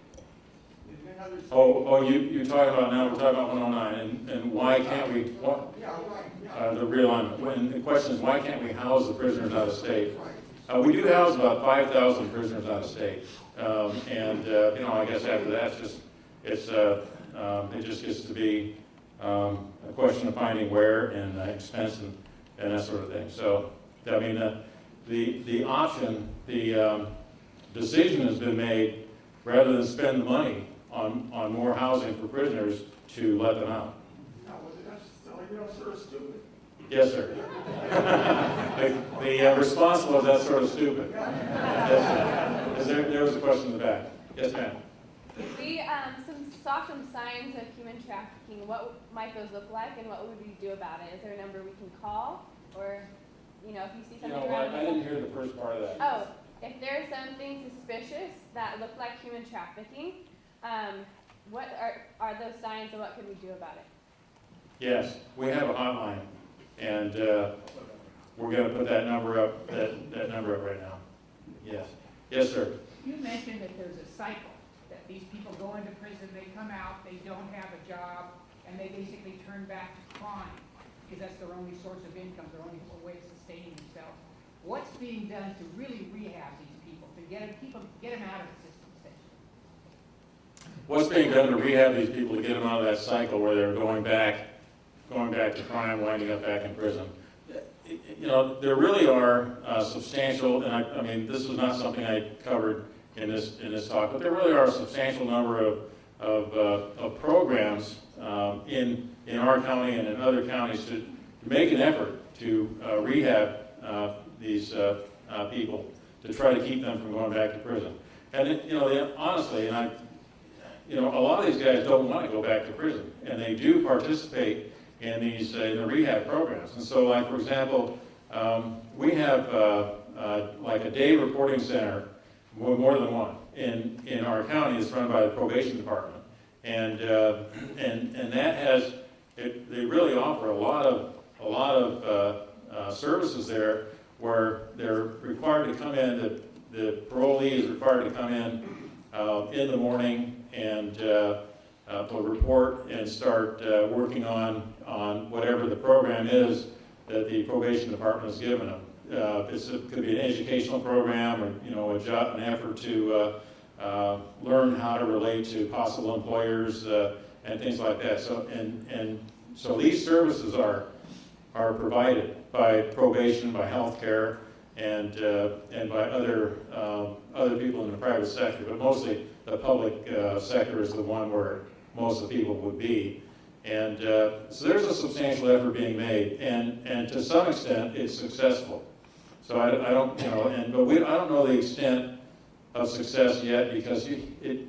In another state? Oh, you're talking about now, we're talking about 109, and why can't we, what, Yeah, right, yeah. the realignment. When the question is, why can't we house the prisoners out of state? Right. We do house about 5,000 prisoners out of state, I guess after that, it just gets to be a question of finding where and expense and that sort of thing. So, I mean, the option, the decision has been made rather than spend the money on more housing for prisoners to let them out. Now, that's sort of stupid. Yes, sir. The response was, that's sort of stupid. Yes, sir. There was a question in the back. Yes, ma'am. We saw some signs of human trafficking. What might those look like, and what would we do about it? Is there a number we can call, or if you see something around? I didn't hear the first part of that. Oh, if there's something suspicious that look like human trafficking, what are those signs, and what can we do about it? Yes, we have a hotline, and we're going to put that number up. That number up right now. Yes. Yes, sir. You mentioned that there's a cycle, that these people go into prison, they come out, they don't have a job, and they basically turn back to crime, because that's their only source of income, their only way of sustaining themselves. What's being done to really rehab these people, to get them out of the system, essentially? what's being done to rehab these people to get them out of that cycle where they're going back to crime, winding up back in prison. You know, there really are substantial, and I mean, this was not something I covered in this talk, but there really are a substantial number of programs in our county and in other counties to make an effort to rehab these people, to try to keep them from going back to prison. And you know, honestly, and you know, a lot of these guys don't want to go back to prison, and they do participate in these in the rehab programs. And so, like for example, we have like a day reporting center, more than one, in our county. It's run by the probation department, and that has they really offer a lot of services there where they're required to come in. The parolee is required to come in the morning and report and start working on whatever the program is that the probation department has given them. It could be an educational program, or you know, an effort to learn how to relate to possible employers and things like that. So so these services are provided by probation, by healthcare, and by other people in the private sector, but mostly the public sector is the one where most of the people would be. And so there's a substantial effort being made, and to some extent it's successful. So I don't, you know, I don't know the extent of success yet, because you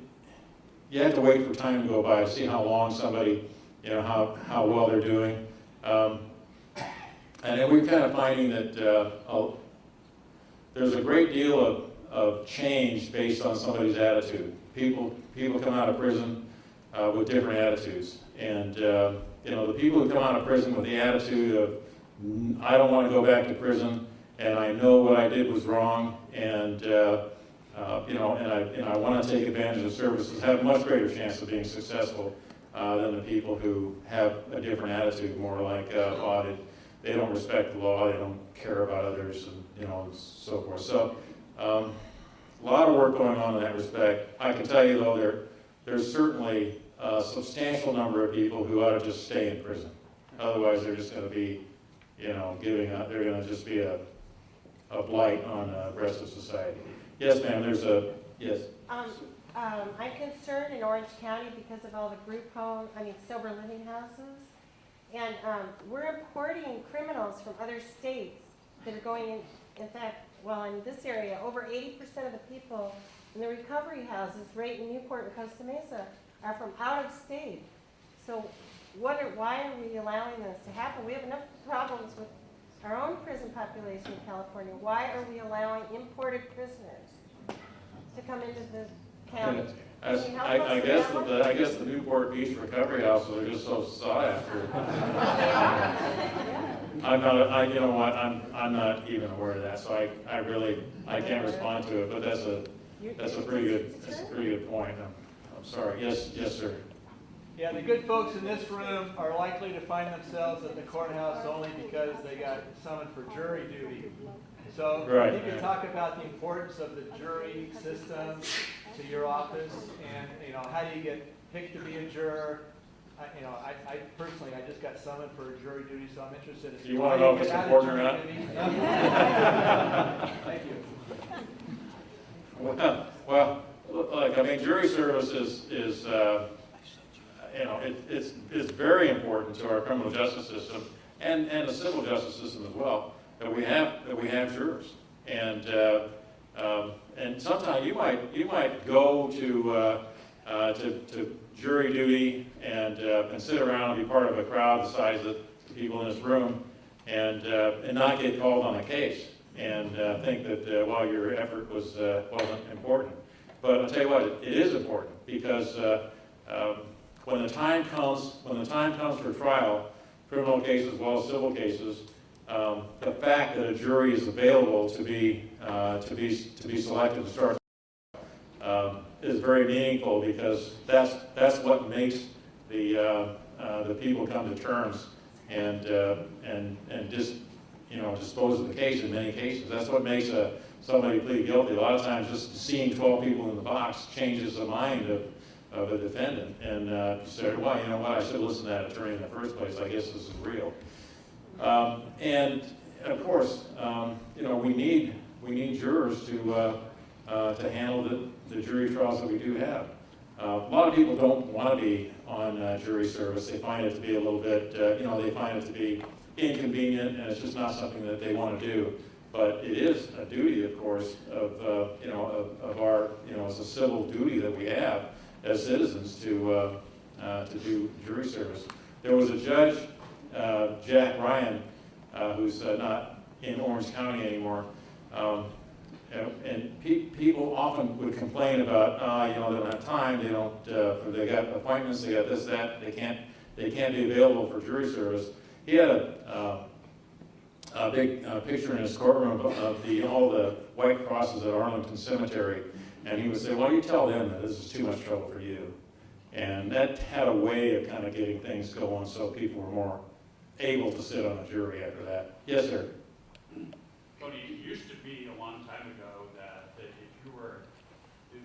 have to wait for time to go by to see how long somebody, you know, how well they're doing. And then we're kind of finding that there's a great deal of change based on somebody's attitude. People come out of prison with different attitudes, and you know, the people who come out of prison with the attitude of I don't want to go back to prison, and I know what I did was wrong, and you know, and I want to take advantage of services, have a much greater chance of being successful than the people who have a different attitude, more like they don't respect the law, they don't care about others, and you know, and so forth. So a lot of work going on in that respect. I can tell you though, there's certainly a substantial number of people who ought to just stay in prison. Otherwise, they're just going to be, you know, giving up. They're going to just be a blight on the rest of society. Yes, ma'am. There's a yes. I'm concerned in Orange County because of all the group home, sober living houses. And we're importing criminals from other states that are going in fact, well, in this area, over 80% of the people in the recovery houses right in Newport and Costa Mesa are from out of state. So why are we allowing this to happen? We have enough problems with our own prison population in California. Why are we allowing imported prisoners to come into the county? I guess the Newport Beach recovery houses are just so sought after. You know what? I'm not even aware of that, so I can't respond to it. But that's a pretty good point. I'm sorry. Yes, sir. Yeah, the good folks in this room are likely to find themselves at the courthouse only because they got summoned for jury duty. So right. You can talk about the importance of the jury system to your office, and you know, how do you get picked to be a juror? I personally, I just got summoned for jury duty, so I'm interested in. Do you want to know if it's important or not? Thank you. Well, look, I mean, jury service is you know, it's very important to our criminal justice system and the civil justice system as well, that we have jurors, and sometimes you might go to jury duty and sit around and be part of a crowd the size of the people in this room, and not get called on a case, and think that your effort wasn't important. But I'll tell you what, it is important, because when the time comes for trial, criminal cases as well as civil cases, the fact that a jury is available to be selected to start is very meaningful, because that's what makes the people come to terms and just dispose of the case in many cases. That's what makes somebody plead guilty. A lot of times, just seeing 12 people in the box changes the mind of a defendant, and said, well, you know what, I should listen to that attorney in the first place. I guess this is real. And of course, you know, we need jurors to handle the jury trials that we do have. A lot of people don't want to be on jury service. They find it to be a little bit, you know, they find it to be inconvenient, and it's just not something that they want to do. But it is a duty, of course, of you know, of our, you know, it's a civil duty that we have as citizens to do jury service. There was a judge, Jack Ryan, who's not in Orange County anymore. And people often would complain about, you know, they don't have time, they got appointments, they got this, that, they can't be available for jury service. He had a big picture in his courtroom of all the white crosses at Arlington Cemetery, and he would say, well, you tell them that this is too much trouble for you. And that had a way of kind of getting things going so people were more able to sit on a jury after that. Yes, sir. Tony, it used to be a long time ago that if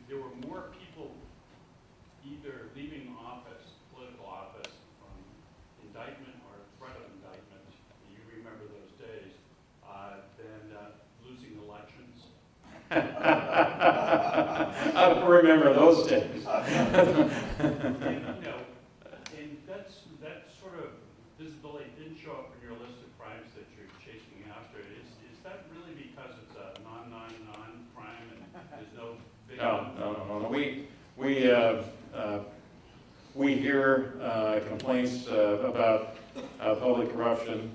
there were more people either leaving office, political office, from indictment or threat of indictment, you remember those days, than losing elections. I don't remember those days. And, you know, and that sort of visibility didn't show up in your list of crimes that you're chasing after. Is that really because it's a non-crime and there's no big... No. We hear complaints about public corruption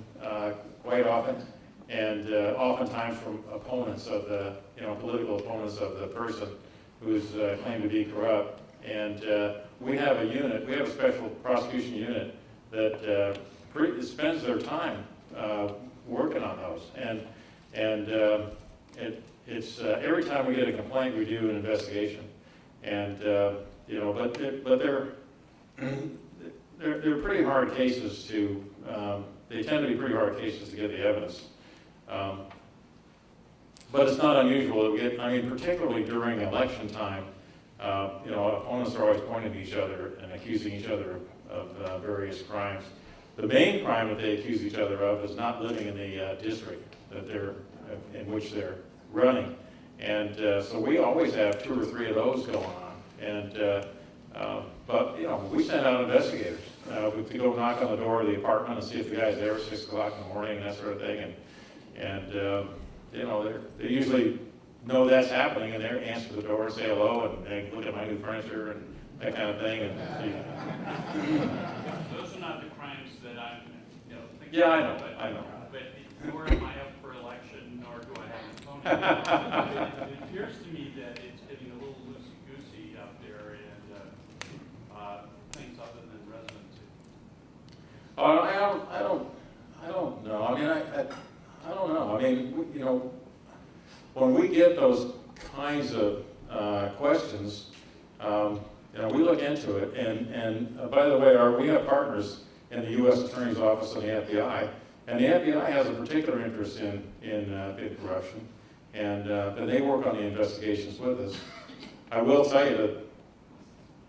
quite often, and oftentimes from opponents of the, you know, political opponents of the person who's claimed to be corrupt. And we have a special prosecution unit that spends their time working on those. And it's every time we get a complaint, we do an investigation. And you know, but they're pretty hard cases to. They tend to be pretty hard cases to get the evidence. But it's not unusual that we get. I mean, particularly during election time, you know, opponents are always pointing to each other and accusing each other of various crimes. The main crime that they accuse each other of is not living in the district that in which they're running, and so we always have 2 or 3 of those going on. And but you know, we send out investigators. We go knock on the door of the apartment and see if the guy's there at 6 o'clock in the morning and that sort of thing. And you know, they usually know that's happening, and they answer the door and say hello and they look at my new furniture and that kind of thing. And Those are not the crimes that I'm, you know, thinking yeah, about. I know. But nor am I up for election, nor do I have an opponent. It appears to me that it's getting a little loosey-goosey out there, and things other than residency. I don't know. I mean, I don't know. I mean, you know, when we get those kinds of questions, you know, we look into it. And by the way, we have partners in the U.S. Attorney's Office and the FBI, and the FBI has a particular interest in big corruption, and they work on the investigations with us. I will tell you that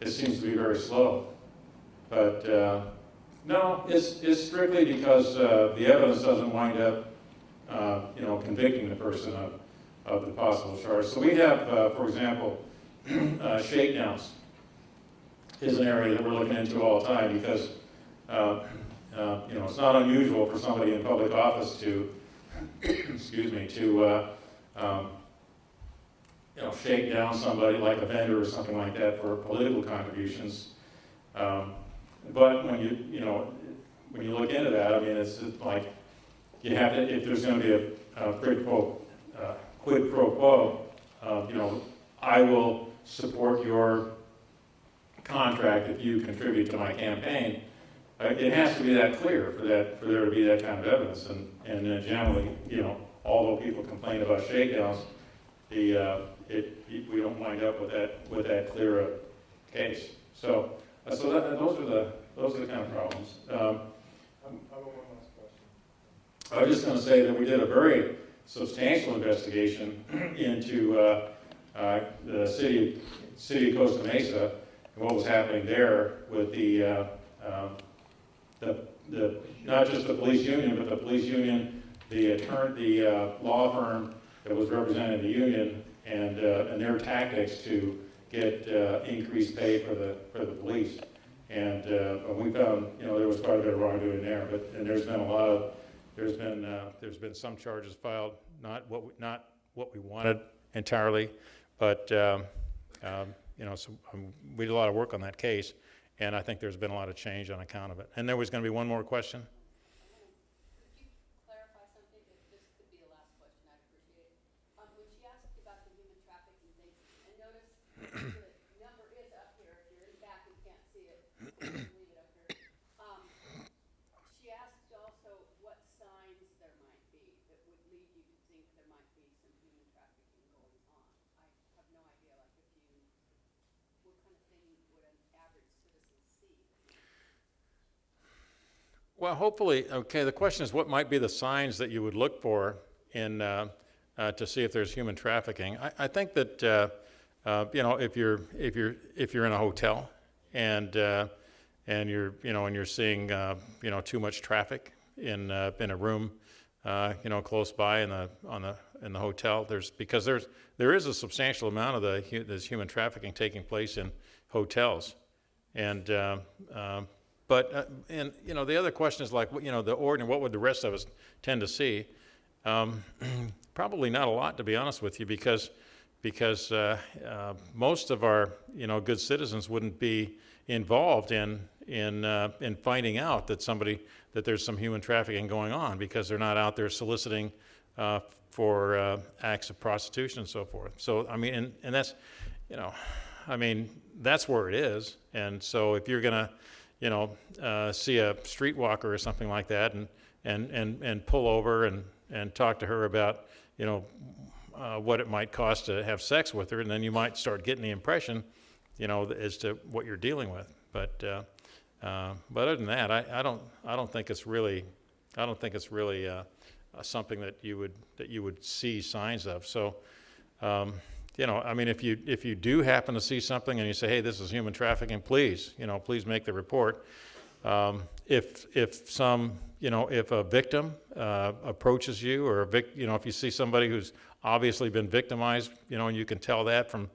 it seems to be very slow, but no, it's strictly because the evidence doesn't wind up, you know, convicting the person of the possible charge. So we have, for example, shakedowns is an area that we're looking into all the time because, you know, it's not unusual for somebody in public office to, excuse me, to, you know, shake down somebody like a vendor or something like that for political contributions. But when you look into that, I mean, it's like you have to, if there's going to be a quid pro quo, you know, I will support your contract if you contribute to my campaign. It has to be that clear for there to be that kind of evidence. And generally, you know, although people complain about shakedowns, we don't wind up with that clear case. So those are the kind of problems. I have one last question. I was just going to say that we did a very substantial investigation into the city of Costa Mesa what was happening there with the not just the police union, but the police union, the law firm that was representing the union, and their tactics to get increased pay for the police. And we found, there was quite a bit of wrongdoing there. And there's been some charges filed, not what we wanted entirely, but so we did a lot of work on that case, and I think there's been a lot of change on account of it. And there was going to be one more question. Could you clarify something? This could be the last question. I'd appreciate it. When she asked about the human trafficking thing, and notice the number is up here. If you're in the back, you can't see it. Leave it up here. She asked also what signs there might be that would lead you to think there might be some human trafficking going on. I have no idea, like what kind of thing would an average citizen see? Well, hopefully, okay, the question is what might be the signs that you would look for in to see if there's human trafficking. I think that if you're in a hotel and you're seeing too much traffic in a room close by in the hotel, there is a substantial amount of this human trafficking taking place in hotels, and the other question is like, the ordinary, what would the rest of us tend to see? Probably not a lot, to be honest with you, because most of our good citizens wouldn't be involved in finding out that there's some human trafficking going on, because they're not out there soliciting for acts of prostitution and so forth. So I mean, and that's that's where it is. And so if you're gonna see a streetwalker or something like that and pull over and talk to her about what it might cost to have sex with her, and then you might start getting the impression as to what you're dealing with. But other than that, I don't think it's really something that you would see signs of. So if you do happen to see something and you say, hey, this is human trafficking, please make the report. If a victim approaches you, or if you see somebody who's obviously been victimized, and you can tell that from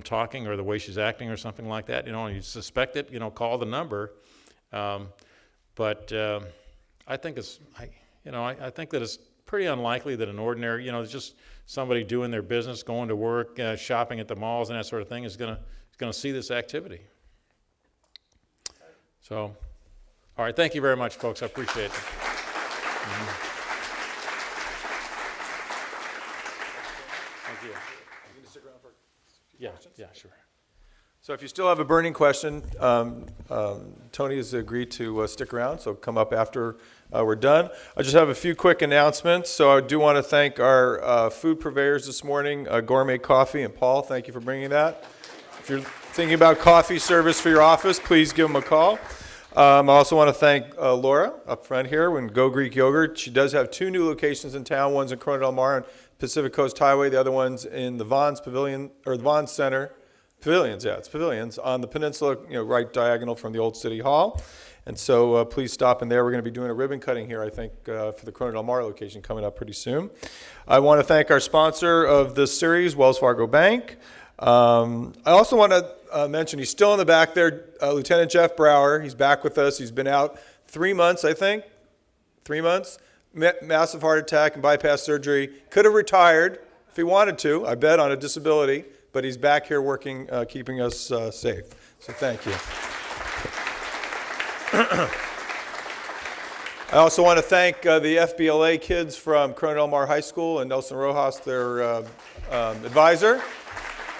talking or the way she's acting or something like that, and you suspect it, call the number. But I think I think that it's pretty unlikely that an ordinary, just somebody doing their business, going to work, shopping at the malls and that sort of thing is going to see this activity. So, all right, thank you very much, folks. I appreciate it. Thank you. You can stick around for a few questions? Yeah, sure. So if you still have a burning question, Tony has agreed to stick around, so come up after we're done. I just have a few quick announcements. So I do want to thank our food purveyors this morning, Gourmet Coffee, and Paul, thank you for bringing that. If you're thinking about coffee service for your office, please give them a call. I also want to thank Laura up front here in Go Greek Yogurt. She does have 2 new locations in town. One's in Corona Del Mar on Pacific Coast Highway. The other one's in the Vaughn's Pavilion, or the Vaughn's Center. Pavilions, yeah, it's Pavilions on the peninsula, right diagonal from the old City Hall. And so please stop in there. We're going to be doing a ribbon cutting here, I think, for the Corona Del Mar location coming up pretty soon. I want to thank our sponsor of this series, Wells Fargo Bank. I also want to mention, he's still in the back there, Lieutenant Jeff Brower. He's back with us. He's been out 3 months, I think. 3 months. Massive heart attack and bypass surgery. Could have retired if he wanted to, I bet, on a disability. But he's back here working, keeping us safe. So thank you. I also want to thank the FBLA kids from Corona Del Mar High School and Nelson Rojas, their advisor,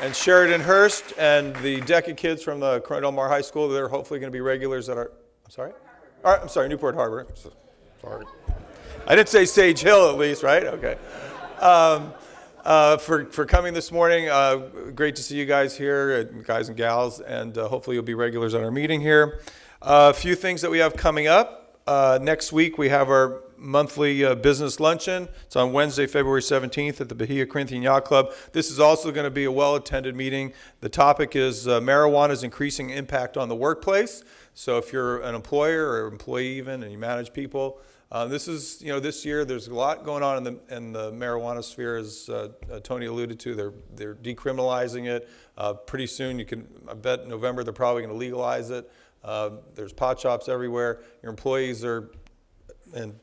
and Sheridan Hurst and the DECA kids from the Corona Del Mar High School. They're hopefully going to be regulars at our, I'm sorry, Newport Harbor. Sorry. I didn't say Sage Hill at least, right? Okay. For coming this morning. Great to see you guys here, guys and gals, and hopefully you'll be regulars at our meeting here. A few things that we have coming up. Next week we have our monthly business luncheon. It's on Wednesday, February 17th at the Bahia Corinthian Yacht Club. This is also going to be a well-attended meeting. The topic is marijuana's increasing impact on the workplace. So if you're an employer or employee even, and you manage people, this is, this year there's a lot going on in the marijuana sphere, as Tony alluded to. They're decriminalizing it. Pretty soon, I bet November they're probably going to legalize it. There's pot shops everywhere. Your employees and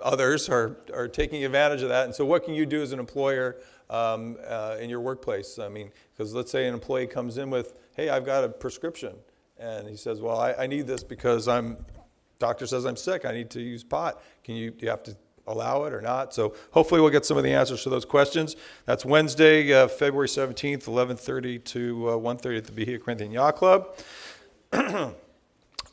others are taking advantage of that. And so what can you do as an employer in your workplace? I mean, because let's say an employee comes in with, hey, I've got a prescription. And he says, well, I need this because doctor says I'm sick. I need to use pot. Do you have to allow it or not? So hopefully we'll get some of the answers to those questions. That's Wednesday, February 17th, 11:30 to 1:30 at the Bahia Corinthian Yacht Club.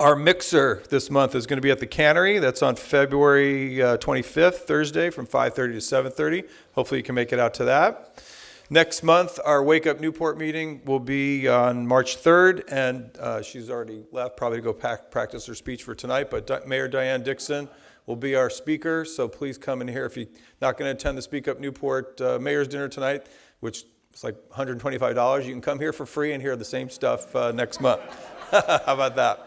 Our mixer this month is going to be at the Cannery. That's on February 25th, Thursday, from 5:30 to 7:30. Hopefully you can make it out to that. Next month, our Wake Up Newport meeting will be on March 3rd, and she's already left, probably to go practice her speech for tonight, but Mayor Diane Dixon will be our speaker, so please come in here. If you're not going to attend the Speak Up Newport Mayor's Dinner tonight, which is like $125, you can come here for free and hear the same stuff next month. How about that?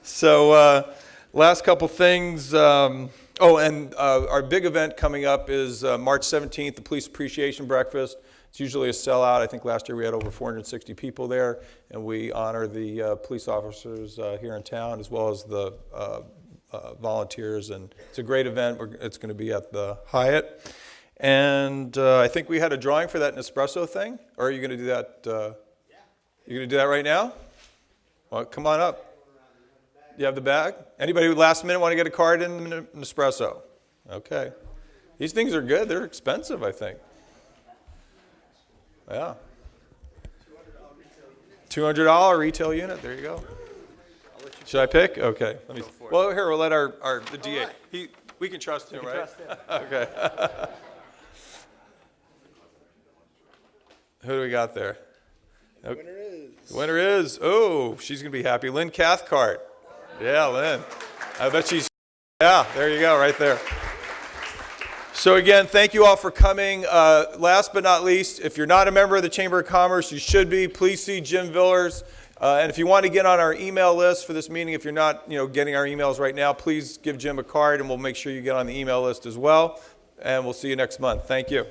So last couple things. Our big event coming up is March 17th, the Police Appreciation Breakfast. It's usually a sellout. I think last year we had over 460 people there, and we honor the police officers here in town as well as the volunteers. And it's a great event. It's going to be at the Hyatt. And I think we had a drawing for that Nespresso thing. Or are you going to do that? You're going to do that right now? Well, come on up. You have the bag? Anybody who last minute want to get a card in Nespresso? Okay. These things are good. They're expensive, I think. Yeah. $200 retail unit. There you go. Should I pick? Okay. Well, here, we'll let the DA. We can trust him, right? Okay. Who do we got there? The winner is, she's going to be happy. Lynn Cathcart. Yeah, Lynn. I bet she's, there you go, right there. So again, thank you all for coming. Last but not least, if you're not a member of the Chamber of Commerce, you should be. Please see Jim Villers. And if you want to get on our email list for this meeting, if you're not getting our emails right now, please give Jim a card and we'll make sure you get on the email list as well. And we'll see you next month. Thank you.